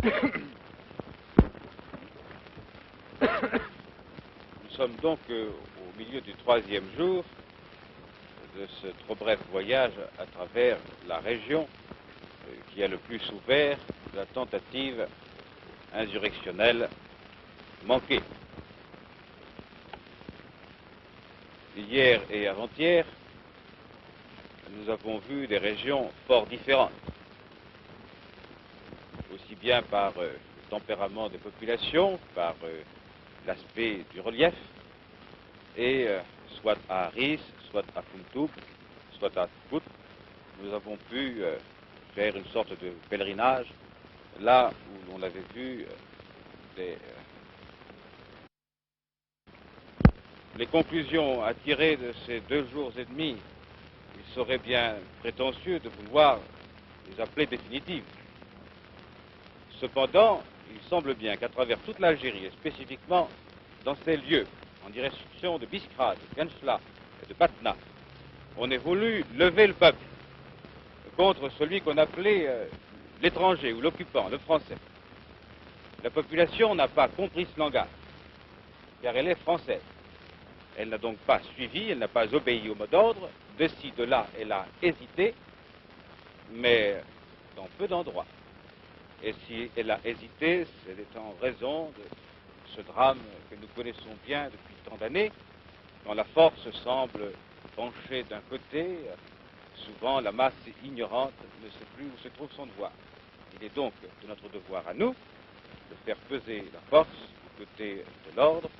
Nous sommes donc au milieu du 3e jour de ce trop bref voyage à travers la région qui a le plus souffert de la tentative insurrectionnelle manquée. Hier et avant-hier, nous avons vu des régions fort différentes, aussi bien par le tempérament des populations, par l'aspect du relief, et soit à Aris, soit à Funtoub, soit à Tkout, nous avons pu faire une sorte de pèlerinage là où l'on avait vu les conclusions à tirer de ces 2 jours et demi. Il serait bien prétentieux de vouloir les appeler définitives. Cependant, il semble bien qu'à travers toute l'Algérie, et spécifiquement dans ces lieux, en direction de Biskra, de Ganchla et de Patna, on ait voulu lever le peuple contre celui qu'on appelait l'étranger ou l'occupant, le français. La population n'a pas compris ce langage, car elle est française. Elle n'a donc pas suivi, elle n'a pas obéi au mot d'ordre. De ci, de là, elle a hésité, mais dans peu d'endroits. Et si elle a hésité, c'est en raison de ce drame que nous connaissons bien depuis tant d'années, quand la force semble pencher d'un côté, souvent la masse ignorante ne sait plus où se trouve son devoir. Il est donc de notre devoir à nous de faire peser la force du côté de l'ordre,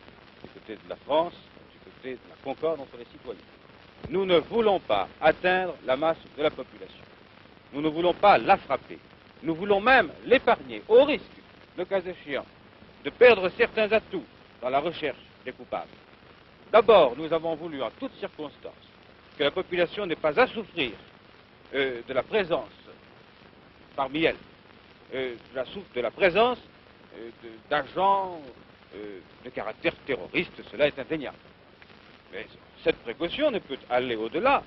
du côté de la France, du côté de la concorde entre les citoyens. Nous ne voulons pas atteindre la masse de la population. Nous ne voulons pas la frapper. Nous voulons même l'épargner, au risque, le cas échéant, de perdre certains atouts dans la recherche des coupables. D'abord, nous avons voulu en toutes circonstances que la population n'ait pas à souffrir de la présence parmi elles, de la présence d'agents de caractère terroriste, cela est indéniable. Mais cette précaution ne peut aller au-delà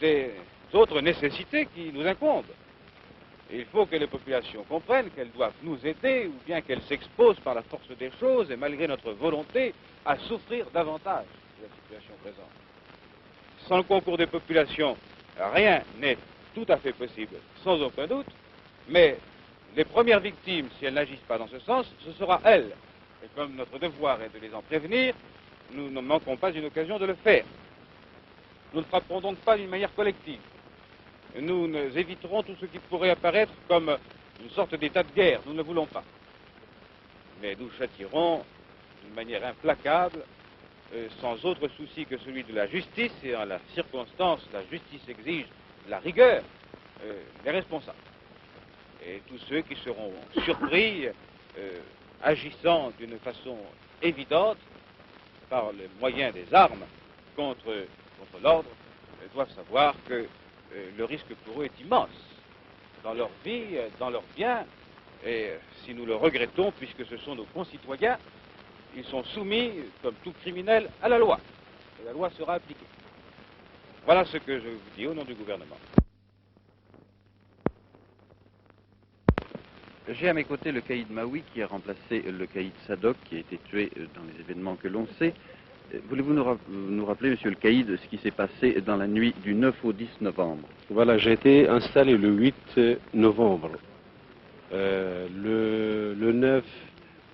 des autres nécessités qui nous incombent. Et il faut que les populations comprennent qu'elles doivent nous aider ou bien qu'elles s'exposent par la force des choses et malgré notre volonté à souffrir davantage de la situation présente. Sans le concours des populations, rien n'est tout à fait possible, sans aucun doute, mais les premières victimes, si elles n'agissent pas dans ce sens, ce sera elles. Et comme notre devoir est de les en prévenir, nous ne manquons pas une occasion de le faire. Nous ne frapperons donc pas d'une manière collective. Nous éviterons tout ce qui pourrait apparaître comme une sorte d'état de guerre. Nous ne le voulons pas. Mais nous châtierons d'une manière implacable, sans autre souci que celui de la justice, et en la circonstance, la justice exige la rigueur, les responsables. Et tous ceux qui seront surpris, agissant d'une façon évidente, par le moyen des armes contre l'ordre, doivent savoir que le risque pour eux est immense, dans leur vie, dans leurs biens, et si nous le regrettons, puisque ce sont nos concitoyens, ils sont soumis, comme tout criminel, à la loi, et la loi sera appliquée. Voilà ce que je vous dis au nom du gouvernement. J'ai à mes côtés le caïd Maoui qui a remplacé le caïd Sadok qui a été tué dans les événements que l'on sait. Voulez-vous nous rappeler, monsieur le caïd, ce qui s'est passé dans la nuit du 9 au 10 novembre? Voilà, j'ai été installé le 8 novembre. Le 9,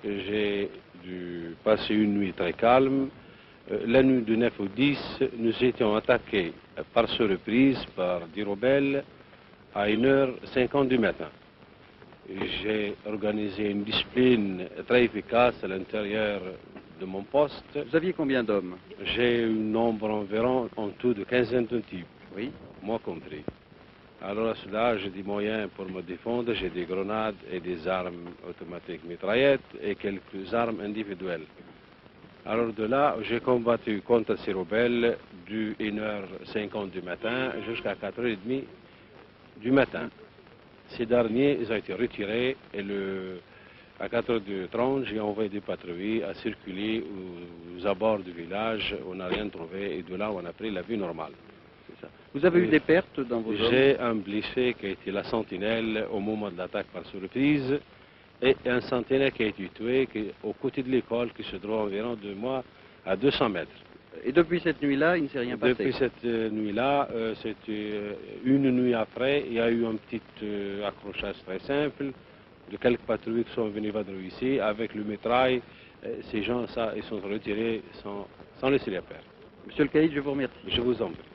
j'ai dû passer une nuit très calme. La nuit du 9 au 10, nous étions attaqués par surprise par des rebelles à 1h50 du matin. J'ai organisé une discipline très efficace à l'intérieur de mon poste. Vous aviez combien d'hommes? J'ai un nombre environ en tout de quinzaine de types. Oui. Moi compris. Alors à cela, j'ai des moyens pour me défendre. J'ai des grenades et des armes automatiques mitraillettes et quelques armes individuelles. Alors de là, j'ai combattu contre ces rebelles du 1h50 du matin jusqu'à 4h30 du matin. Ces derniers, ils ont été retirés et à 4h30, j'ai envoyé des patrouilles à circuler aux abords du village. On n'a rien trouvé et de là, on a pris la vie normale. Ça. Vous avez eu des pertes dans vos hommes? J'ai un blessé qui a été la sentinelle au moment de l'attaque par surprise et un centenaire qui a été tué au côté de l'école qui se trouve environ de moi à 200 mètres. Et depuis cette nuit-là, il ne s'est rien passé? Depuis cette nuit-là, c'était une nuit après, il y a eu un petit accrochage très simple de quelques patrouilles qui sont venus vadrouiller ici avec le mitraille. Ces gens, ils sont retirés sans laisser les faire. Monsieur le caïd, je vous remercie. Je vous en prie.